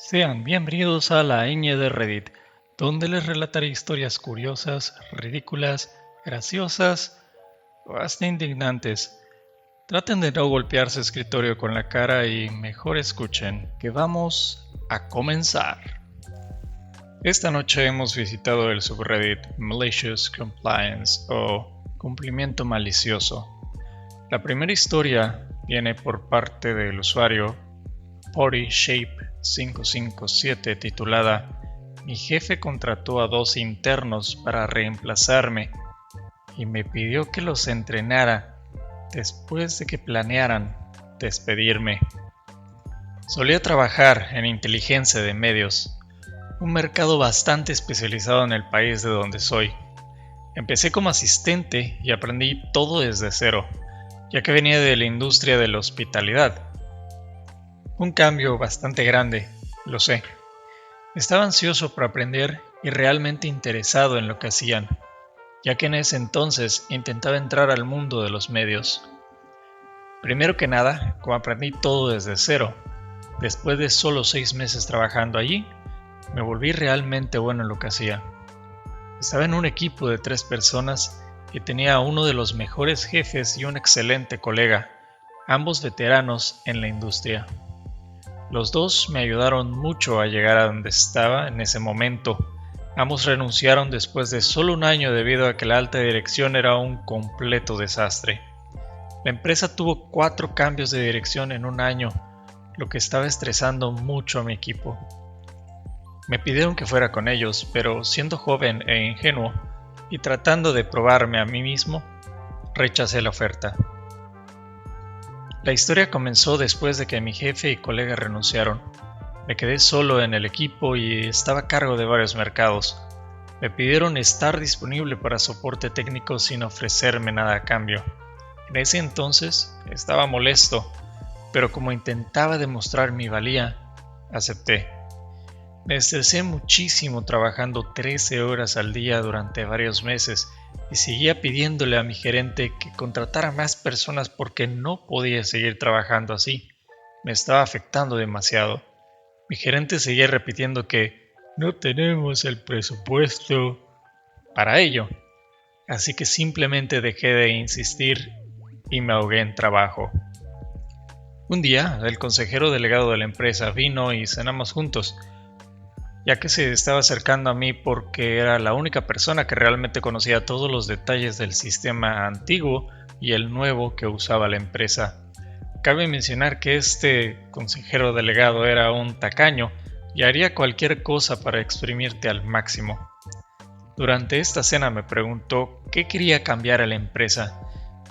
Sean bienvenidos a la ñ de Reddit, donde les relataré historias curiosas, ridículas, graciosas o hasta indignantes. Traten de no golpear su escritorio con la cara y mejor escuchen, que vamos a comenzar. Esta noche hemos visitado el subreddit Malicious Compliance o Cumplimiento Malicioso. La primera historia viene por parte del usuario PortyShape557 titulada "Mi jefe contrató a 2 internos para reemplazarme y me pidió que los entrenara después de que planearan despedirme". Solía trabajar en inteligencia de medios, un mercado bastante especializado en el país de donde soy. Empecé como asistente y aprendí todo desde cero, ya que venía de la industria de la hospitalidad. Un cambio bastante grande, lo sé. Estaba ansioso por aprender y realmente interesado en lo que hacían, ya que en ese entonces intentaba entrar al mundo de los medios. Primero que nada, como aprendí todo desde cero, después de solo 6 meses trabajando allí, me volví realmente bueno en lo que hacía. Estaba en un equipo de 3 personas y tenía a uno de los mejores jefes y un excelente colega, ambos veteranos en la industria. Los dos me ayudaron mucho a llegar a donde estaba en ese momento. Ambos renunciaron después de solo un año debido a que la alta dirección era un completo desastre. La empresa tuvo 4 cambios de dirección en un año, lo que estaba estresando mucho a mi equipo. Me pidieron que fuera con ellos, pero siendo joven e ingenuo y tratando de probarme a mí mismo, rechacé la oferta. La historia comenzó después de que mi jefe y colega renunciaron. Me quedé solo en el equipo y estaba a cargo de varios mercados. Me pidieron estar disponible para soporte técnico sin ofrecerme nada a cambio. En ese entonces estaba molesto, pero como intentaba demostrar mi valía, acepté. Me estresé muchísimo trabajando 13 horas al día durante varios meses y seguía pidiéndole a mi gerente que contratara más personas porque no podía seguir trabajando así. Me estaba afectando demasiado. Mi gerente seguía repitiendo que no tenemos el presupuesto para ello, así que simplemente dejé de insistir y me ahogué en trabajo. Un día, el consejero delegado de la empresa vino y cenamos juntos, ya que se estaba acercando a mí porque era la única persona que realmente conocía todos los detalles del sistema antiguo y el nuevo que usaba la empresa. Cabe mencionar que este consejero delegado era un tacaño y haría cualquier cosa para exprimirte al máximo. Durante esta cena me preguntó qué quería cambiar a la empresa,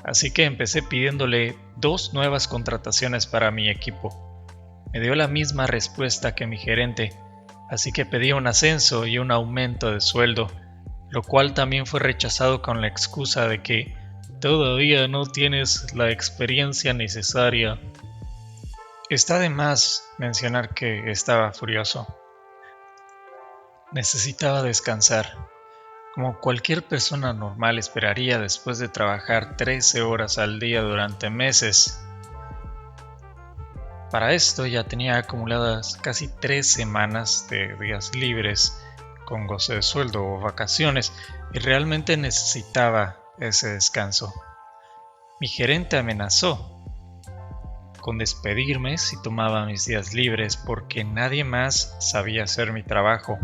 así que empecé pidiéndole 2 nuevas contrataciones para mi equipo. Me dio la misma respuesta que mi gerente, así que pedí un ascenso y un aumento de sueldo, lo cual también fue rechazado con la excusa de que todavía no tienes la experiencia necesaria. Está de más mencionar que estaba furioso. Necesitaba descansar, como cualquier persona normal esperaría después de trabajar 13 horas al día durante meses. Para esto ya tenía acumuladas casi 3 semanas de días libres con goce de sueldo o vacaciones y realmente necesitaba ese descanso. Mi gerente amenazó con despedirme si tomaba mis días libres porque nadie más sabía hacer mi trabajo.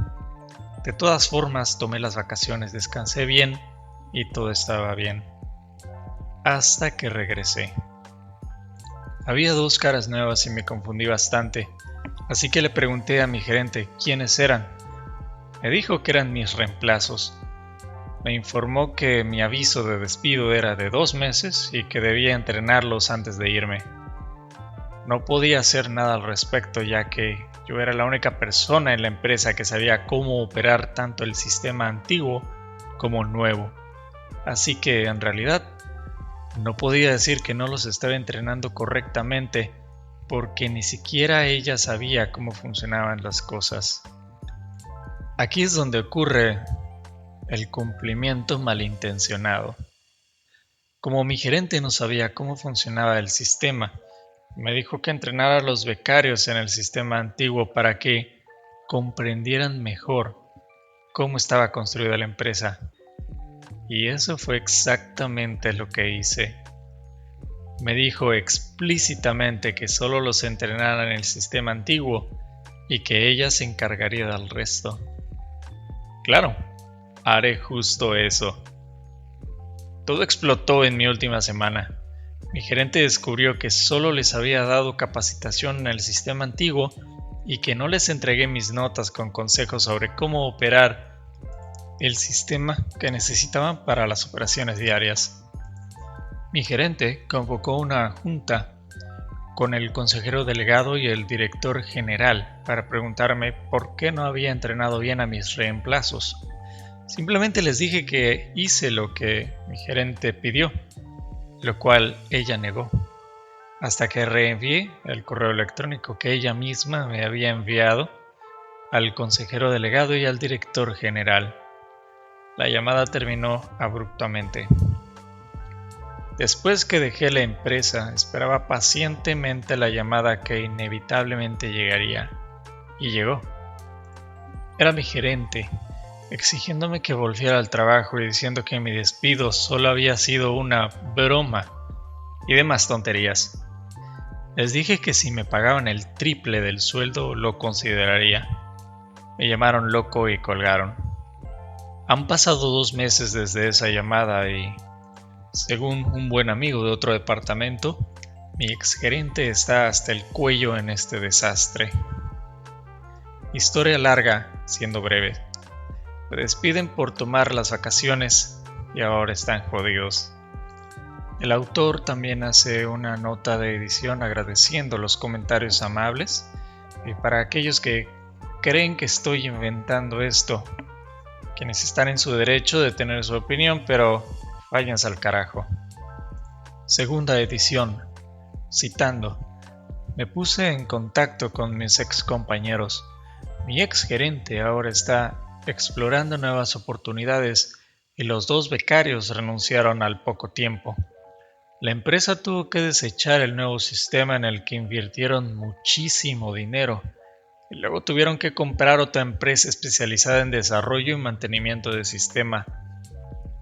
De todas formas, tomé las vacaciones, descansé bien y todo estaba bien. Hasta que regresé. Había 2 caras nuevas y me confundí bastante, así que le pregunté a mi gerente quiénes eran. Me dijo que eran mis reemplazos. Me informó que mi aviso de despido era de 2 meses y que debía entrenarlos antes de irme. No podía hacer nada al respecto ya que yo era la única persona en la empresa que sabía cómo operar tanto el sistema antiguo como el nuevo. Así que en realidad no podía decir que no los estaba entrenando correctamente porque ni siquiera ella sabía cómo funcionaban las cosas. Aquí es donde ocurre el cumplimiento malintencionado. Como mi gerente no sabía cómo funcionaba el sistema, Me dijo que entrenara a los becarios en el sistema antiguo para que comprendieran mejor cómo estaba construida la empresa. Y eso fue exactamente lo que hice. Me dijo explícitamente que solo los entrenara en el sistema antiguo y que ella se encargaría del resto. Claro, haré justo eso. Todo explotó en mi última semana. Mi gerente descubrió que solo les había dado capacitación en el sistema antiguo y que no les entregué mis notas con consejos sobre cómo operar el sistema que necesitaban para las operaciones diarias. Mi gerente convocó una junta con el consejero delegado y el director general para preguntarme por qué no había entrenado bien a mis reemplazos. Simplemente les dije que hice lo que mi gerente pidió, lo cual ella negó, hasta que reenvié el correo electrónico que ella misma me había enviado al consejero delegado y al director general. La llamada terminó abruptamente. Después que dejé la empresa, esperaba pacientemente la llamada que inevitablemente llegaría, y llegó. Era mi gerente, exigiéndome que volviera al trabajo y diciendo que mi despido solo había sido una broma y demás tonterías. Les dije que si me pagaban el triple del sueldo lo consideraría. Me llamaron loco y colgaron. Han pasado 2 meses desde esa llamada y, según un buen amigo de otro departamento, mi exgerente está hasta el cuello en este desastre. Historia larga, siendo breve. Me despiden por tomar las vacaciones y ahora están jodidos. El autor también hace una nota de edición agradeciendo los comentarios amables y para aquellos que creen que estoy inventando esto, quienes están en su derecho de tener su opinión, pero váyanse al carajo. Segunda edición. Citando. Me puse en contacto con mis ex compañeros. Mi ex gerente ahora está explorando nuevas oportunidades y los 2 becarios renunciaron al poco tiempo. La empresa tuvo que desechar el nuevo sistema en el que invirtieron muchísimo dinero y luego tuvieron que comprar otra empresa especializada en desarrollo y mantenimiento de sistema,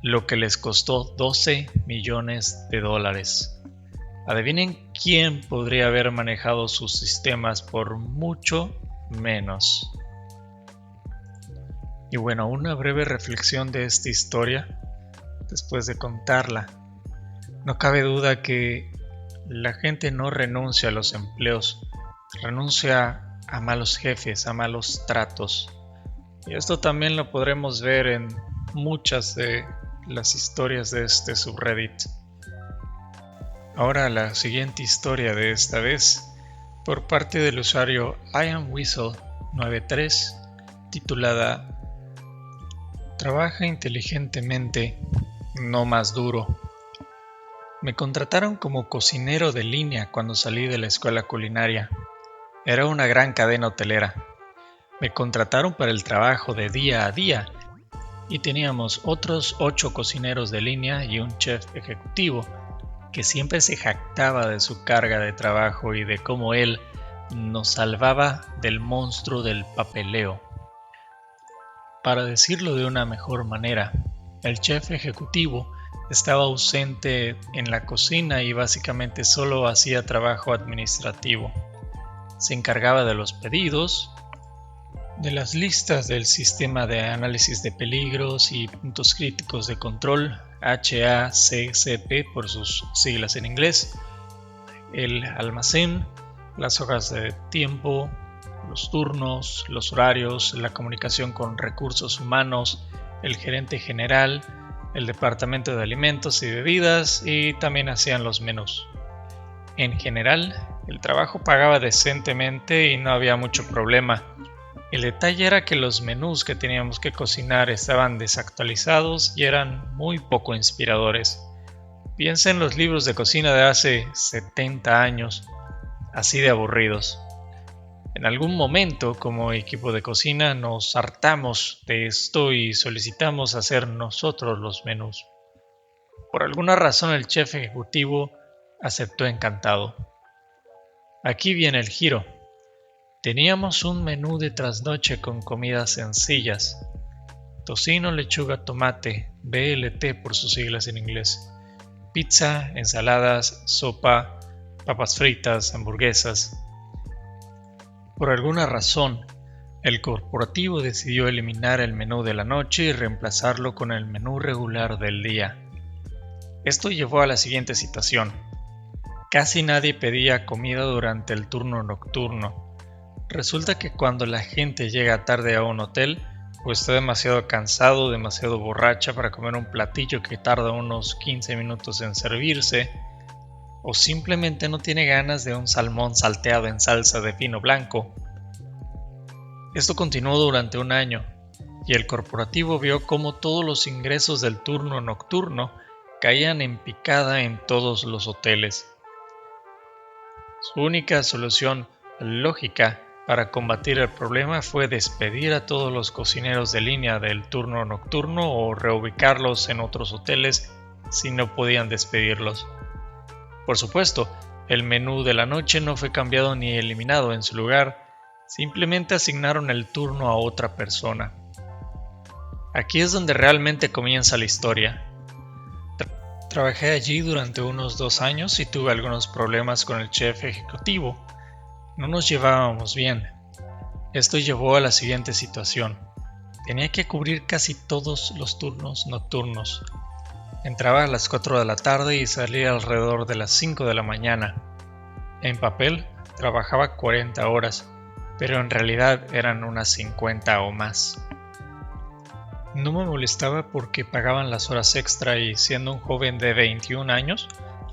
lo que les costó $12 millones. Adivinen quién podría haber manejado sus sistemas por mucho menos. Y bueno, una breve reflexión de esta historia después de contarla. No cabe duda que la gente no renuncia a los empleos, renuncia a malos jefes, a malos tratos. Y esto también lo podremos ver en muchas de las historias de este subreddit. Ahora la siguiente historia de esta vez, por parte del usuario IamWhistle93, titulada Trabaja inteligentemente, no más duro. Me contrataron como cocinero de línea cuando salí de la escuela culinaria. Era una gran cadena hotelera. Me contrataron para el trabajo de día a día y teníamos otros 8 cocineros de línea y un chef ejecutivo que siempre se jactaba de su carga de trabajo y de cómo él nos salvaba del monstruo del papeleo. Para decirlo de una mejor manera, el chef ejecutivo estaba ausente en la cocina y básicamente solo hacía trabajo administrativo. Se encargaba de los pedidos, de las listas del sistema de análisis de peligros y puntos críticos de control, HACCP por sus siglas en inglés, el almacén, las hojas de tiempo, los turnos, los horarios, la comunicación con recursos humanos, el gerente general, el departamento de alimentos y bebidas y también hacían los menús. En general, el trabajo pagaba decentemente y no había mucho problema. El detalle era que los menús que teníamos que cocinar estaban desactualizados y eran muy poco inspiradores. Piensa en los libros de cocina de hace 70 años, así de aburridos. En algún momento, como equipo de cocina, nos hartamos de esto y solicitamos hacer nosotros los menús. Por alguna razón el chef ejecutivo aceptó encantado. Aquí viene el giro. Teníamos un menú de trasnoche con comidas sencillas: tocino, lechuga, tomate, BLT por sus siglas en inglés, pizza, ensaladas, sopa, papas fritas, hamburguesas. Por alguna razón, el corporativo decidió eliminar el menú de la noche y reemplazarlo con el menú regular del día. Esto llevó a la siguiente situación. Casi nadie pedía comida durante el turno nocturno. Resulta que cuando la gente llega tarde a un hotel, o está demasiado cansado, demasiado borracha para comer un platillo que tarda unos 15 minutos en servirse, o simplemente no tiene ganas de un salmón salteado en salsa de vino blanco. Esto continuó durante un año, y el corporativo vio cómo todos los ingresos del turno nocturno caían en picada en todos los hoteles. Su única solución lógica para combatir el problema fue despedir a todos los cocineros de línea del turno nocturno o reubicarlos en otros hoteles si no podían despedirlos. Por supuesto, el menú de la noche no fue cambiado ni eliminado. En su lugar, simplemente asignaron el turno a otra persona. Aquí es donde realmente comienza la historia. Trabajé allí durante unos 2 años y tuve algunos problemas con el chef ejecutivo. No nos llevábamos bien. Esto llevó a la siguiente situación. Tenía que cubrir casi todos los turnos nocturnos. Entraba a las 4 de la tarde y salía alrededor de las 5 de la mañana. En papel, trabajaba 40 horas, pero en realidad eran unas 50 o más. No me molestaba porque pagaban las horas extra y siendo un joven de 21 años,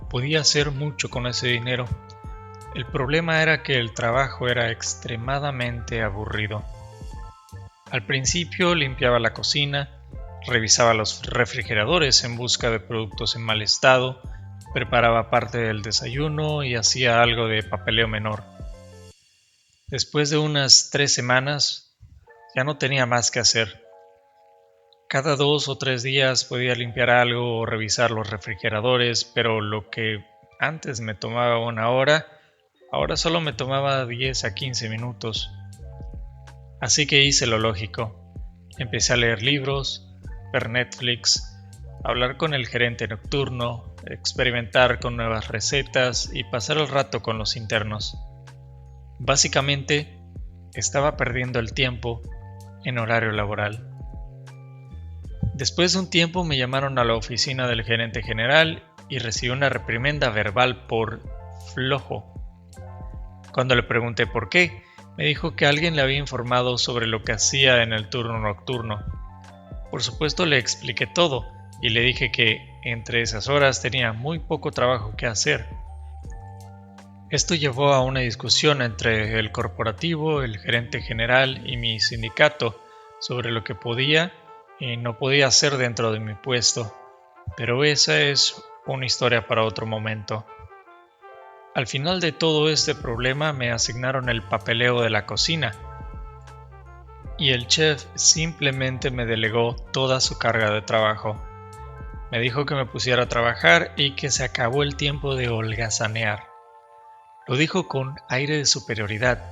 podía hacer mucho con ese dinero. El problema era que el trabajo era extremadamente aburrido. Al principio limpiaba la cocina, revisaba los refrigeradores en busca de productos en mal estado, preparaba parte del desayuno y hacía algo de papeleo menor. Después de unas 3 semanas, ya no tenía más que hacer. Cada 2 o 3 días podía limpiar algo o revisar los refrigeradores, pero lo que antes me tomaba 1 hora, ahora solo me tomaba 10 a 15 minutos. Así que hice lo lógico. Empecé a leer libros, ver Netflix, hablar con el gerente nocturno, experimentar con nuevas recetas y pasar el rato con los internos. Básicamente, estaba perdiendo el tiempo en horario laboral. Después de un tiempo me llamaron a la oficina del gerente general y recibí una reprimenda verbal por flojo. Cuando le pregunté por qué, me dijo que alguien le había informado sobre lo que hacía en el turno nocturno. Por supuesto le expliqué todo y le dije que entre esas horas tenía muy poco trabajo que hacer. Esto llevó a una discusión entre el corporativo, el gerente general y mi sindicato sobre lo que podía y no podía hacer dentro de mi puesto, pero esa es una historia para otro momento. Al final de todo este problema me asignaron el papeleo de la cocina y el chef simplemente me delegó toda su carga de trabajo. Me dijo que me pusiera a trabajar y que se acabó el tiempo de holgazanear. Lo dijo con aire de superioridad,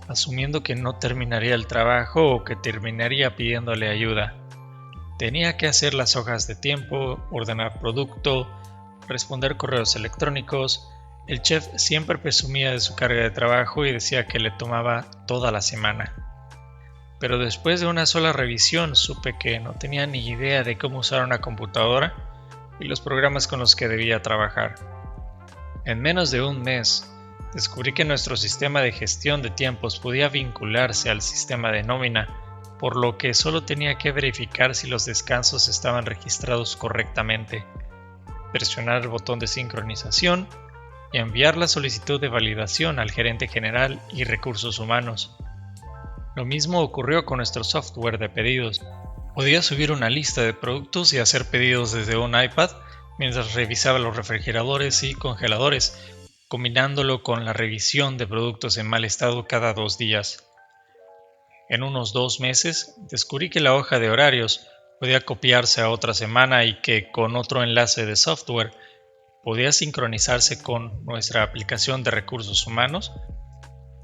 asumiendo que no terminaría el trabajo o que terminaría pidiéndole ayuda. Tenía que hacer las hojas de tiempo, ordenar producto, responder correos electrónicos. El chef siempre presumía de su carga de trabajo y decía que le tomaba toda la semana. Pero después de una sola revisión supe que no tenía ni idea de cómo usar una computadora y los programas con los que debía trabajar. En menos de un mes, descubrí que nuestro sistema de gestión de tiempos podía vincularse al sistema de nómina, por lo que solo tenía que verificar si los descansos estaban registrados correctamente, presionar el botón de sincronización y enviar la solicitud de validación al gerente general y recursos humanos. Lo mismo ocurrió con nuestro software de pedidos. Podía subir una lista de productos y hacer pedidos desde un iPad mientras revisaba los refrigeradores y congeladores, combinándolo con la revisión de productos en mal estado cada 2 días. En unos 2 meses descubrí que la hoja de horarios podía copiarse a otra semana y que con otro enlace de software podía sincronizarse con nuestra aplicación de recursos humanos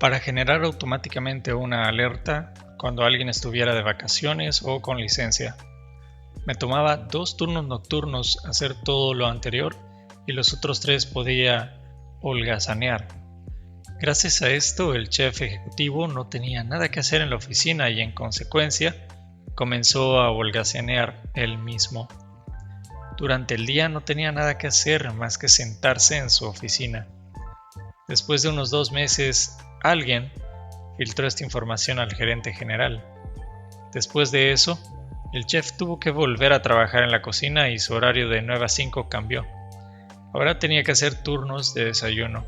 para generar automáticamente una alerta cuando alguien estuviera de vacaciones o con licencia. Me tomaba 2 turnos nocturnos hacer todo lo anterior y los otros 3 podía holgazanear. Gracias a esto, el chef ejecutivo no tenía nada que hacer en la oficina y en consecuencia comenzó a holgazanear él mismo. Durante el día no tenía nada que hacer más que sentarse en su oficina. Después de unos 2 meses, alguien filtró esta información al gerente general. Después de eso, el chef tuvo que volver a trabajar en la cocina y su horario de 9 a 5 cambió. Ahora tenía que hacer turnos de desayuno.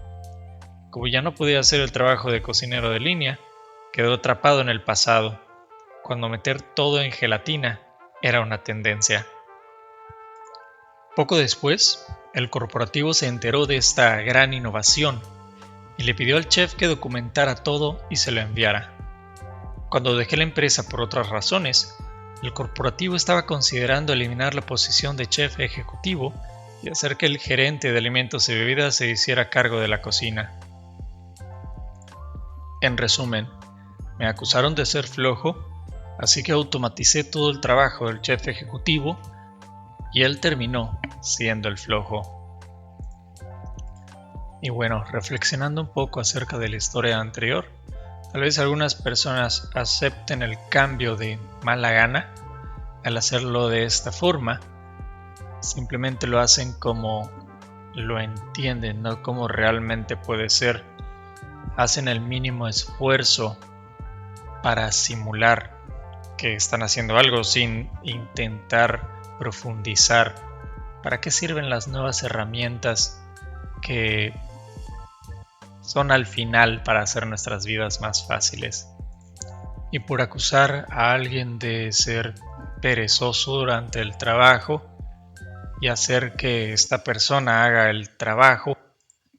Como ya no podía hacer el trabajo de cocinero de línea, quedó atrapado en el pasado, cuando meter todo en gelatina era una tendencia. Poco después, el corporativo se enteró de esta gran innovación y le pidió al chef que documentara todo y se lo enviara. Cuando dejé la empresa por otras razones, el corporativo estaba considerando eliminar la posición de chef ejecutivo y hacer que el gerente de alimentos y bebidas se hiciera cargo de la cocina. En resumen, me acusaron de ser flojo, así que automaticé todo el trabajo del chef ejecutivo y él terminó siendo el flojo. Y bueno, reflexionando un poco acerca de la historia anterior, tal vez algunas personas acepten el cambio de mala gana al hacerlo de esta forma. Simplemente lo hacen como lo entienden, no como realmente puede ser. Hacen el mínimo esfuerzo para simular que están haciendo algo sin intentar profundizar. ¿Para qué sirven las nuevas herramientas que son al final para hacer nuestras vidas más fáciles? Y por acusar a alguien de ser perezoso durante el trabajo y hacer que esta persona haga el trabajo,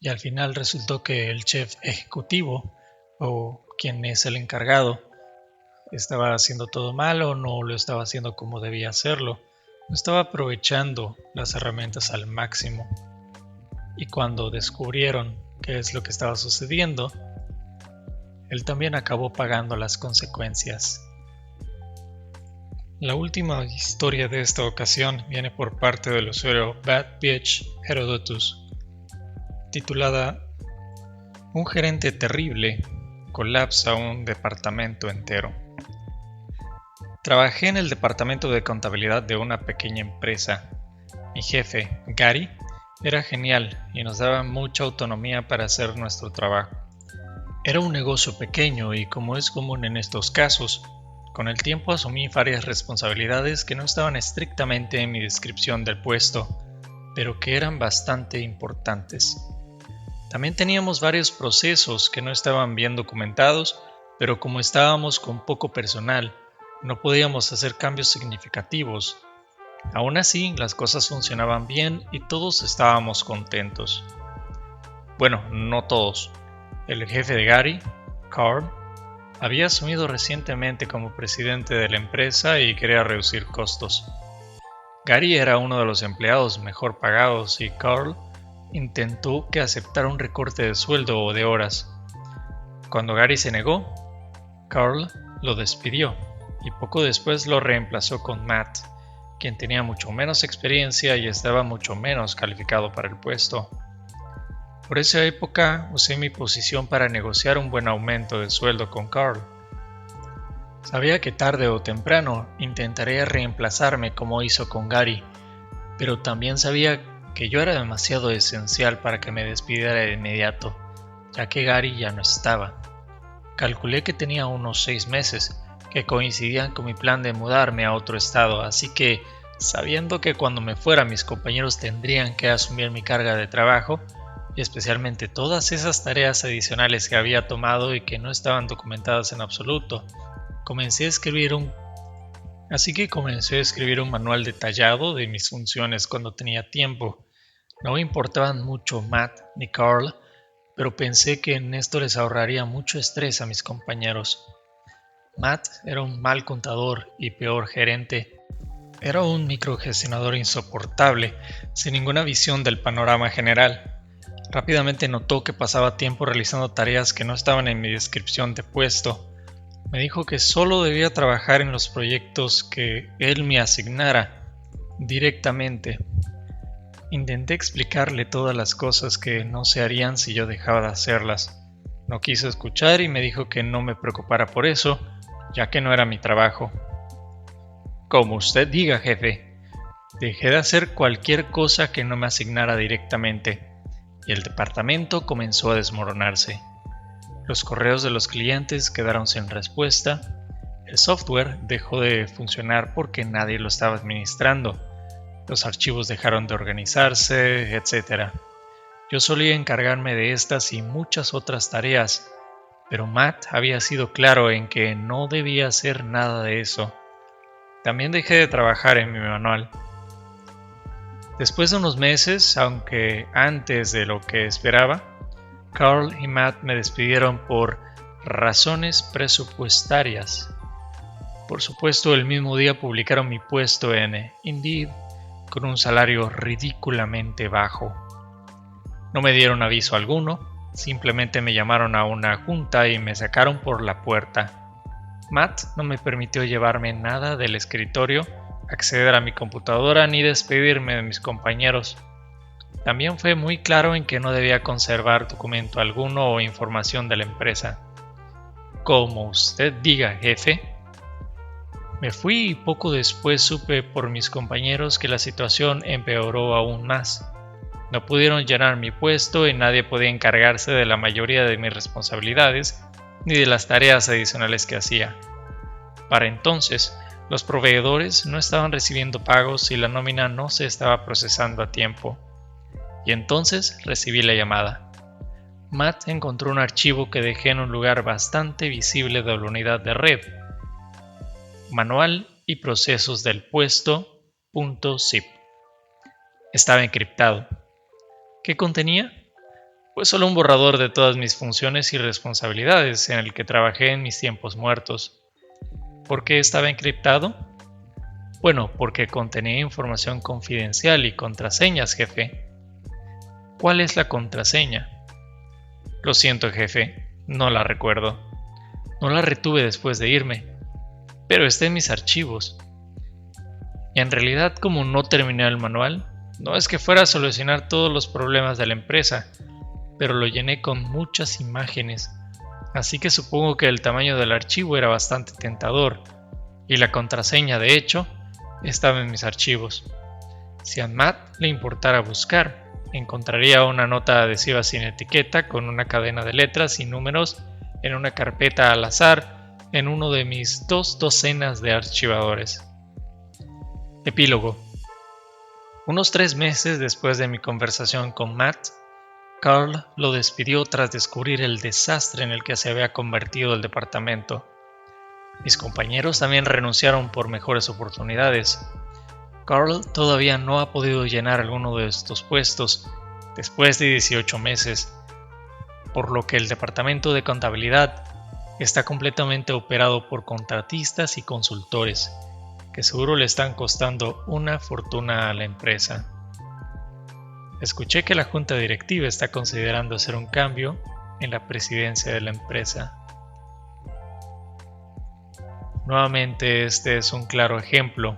y al final resultó que el chef ejecutivo o quien es el encargado estaba haciendo todo mal o no lo estaba haciendo como debía hacerlo, no estaba aprovechando las herramientas al máximo. Y cuando descubrieron qué es lo que estaba sucediendo, él también acabó pagando las consecuencias. La última historia de esta ocasión viene por parte del usuario Bad Bitch Herodotus, titulada Un gerente terrible colapsa un departamento entero. Trabajé en el departamento de contabilidad de una pequeña empresa. Mi jefe, Gary, era genial y nos daba mucha autonomía para hacer nuestro trabajo. Era un negocio pequeño y, como es común en estos casos, con el tiempo asumí varias responsabilidades que no estaban estrictamente en mi descripción del puesto, pero que eran bastante importantes. También teníamos varios procesos que no estaban bien documentados, pero como estábamos con poco personal, no podíamos hacer cambios significativos. Aún así, las cosas funcionaban bien y todos estábamos contentos. Bueno, no todos. El jefe de Gary, Carl, había asumido recientemente como presidente de la empresa y quería reducir costos. Gary era uno de los empleados mejor pagados y Carl intentó que aceptara un recorte de sueldo o de horas. Cuando Gary se negó, Carl lo despidió y poco después lo reemplazó con Matt, quien tenía mucho menos experiencia y estaba mucho menos calificado para el puesto. Por esa época usé mi posición para negociar un buen aumento de sueldo con Carl. Sabía que tarde o temprano intentaría reemplazarme como hizo con Gary, pero también sabía que yo era demasiado esencial para que me despidiera de inmediato, ya que Gary ya no estaba. Calculé que tenía unos 6 meses, que coincidían con mi plan de mudarme a otro estado, así que, sabiendo que cuando me fuera mis compañeros tendrían que asumir mi carga de trabajo, y especialmente todas esas tareas adicionales que había tomado y que no estaban documentadas en absoluto, comencé a escribir un manual detallado de mis funciones cuando tenía tiempo. No me importaban mucho Matt ni Carl, pero pensé que en esto les ahorraría mucho estrés a mis compañeros. Matt era un mal contador y peor gerente, Era un microgestionador insoportable, sin ninguna visión del panorama general. Rápidamente notó que pasaba tiempo realizando tareas que no estaban en mi descripción de puesto. Me dijo que solo debía trabajar en los proyectos que él me asignara directamente. Intenté explicarle todas las cosas que no se harían si yo dejaba de hacerlas. No quiso escuchar y me dijo que no me preocupara por eso, ya que no era mi trabajo. Como usted diga, jefe. Dejé de hacer cualquier cosa que no me asignara directamente, y el departamento comenzó a desmoronarse. Los correos de los clientes quedaron sin respuesta, el software dejó de funcionar porque nadie lo estaba administrando, los archivos dejaron de organizarse, etc. Yo solía encargarme de estas y muchas otras tareas, pero Matt había sido claro en que no debía hacer nada de eso. También dejé de trabajar en mi manual. Después de unos meses, aunque antes de lo que esperaba, Carl y Matt me despidieron por razones presupuestarias. Por supuesto, el mismo día publicaron mi puesto en Indeed con un salario ridículamente bajo. No me dieron aviso alguno, simplemente me llamaron a una junta y me sacaron por la puerta. Matt no me permitió llevarme nada del escritorio, acceder a mi computadora ni despedirme de mis compañeros. También fue muy claro en que no debía conservar documento alguno o información de la empresa. Como usted diga, jefe. Me fui y poco después supe por mis compañeros que la situación empeoró aún más. No pudieron llenar mi puesto y nadie podía encargarse de la mayoría de mis responsabilidades ni de las tareas adicionales que hacía. Para entonces, los proveedores no estaban recibiendo pagos y la nómina no se estaba procesando a tiempo. Y entonces recibí la llamada. Matt encontró un archivo que dejé en un lugar bastante visible de la unidad de red. Manual y procesos del puesto.zip. Estaba encriptado. ¿Qué contenía? Pues solo un borrador de todas mis funciones y responsabilidades en el que trabajé en mis tiempos muertos. ¿Por qué estaba encriptado? Bueno, porque contenía información confidencial y contraseñas, jefe. ¿Cuál es la contraseña? Lo siento, jefe, no la recuerdo. No la retuve después de irme, pero está en mis archivos. Y en realidad, como no terminé el manual, no es que fuera a solucionar todos los problemas de la empresa, pero lo llené con muchas imágenes, así que supongo que el tamaño del archivo era bastante tentador, y la contraseña, de hecho, estaba en mis archivos. Si a Matt le importara buscar, encontraría una nota adhesiva sin etiqueta con una cadena de letras y números en una carpeta al azar en uno de mis 2 docenas de archivadores. Epílogo. Unos 3 meses después de mi conversación con Matt, Carl lo despidió tras descubrir el desastre en el que se había convertido el departamento. Mis compañeros también renunciaron por mejores oportunidades. Carl todavía no ha podido llenar alguno de estos puestos después de 18 meses, por lo que el departamento de contabilidad está completamente operado por contratistas y consultores, que seguro le están costando una fortuna a la empresa. Escuché que la junta directiva está considerando hacer un cambio en la presidencia de la empresa. Nuevamente, este es un claro ejemplo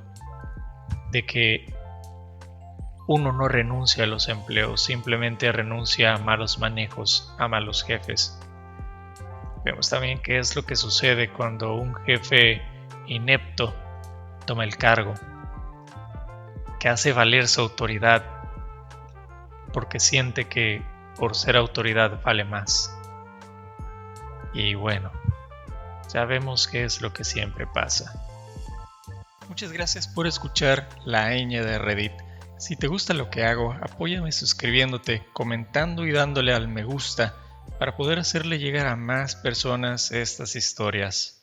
de que uno no renuncia a los empleos, simplemente renuncia a malos manejos, a malos jefes. Vemos también qué es lo que sucede cuando un jefe inepto toma el cargo, que hace valer su autoridad porque siente que por ser autoridad vale más. Y bueno, ya vemos qué es lo que siempre pasa. Muchas gracias por escuchar La Ñ de Reddit. Si te gusta lo que hago, apóyame suscribiéndote, comentando y dándole al me gusta para poder hacerle llegar a más personas estas historias.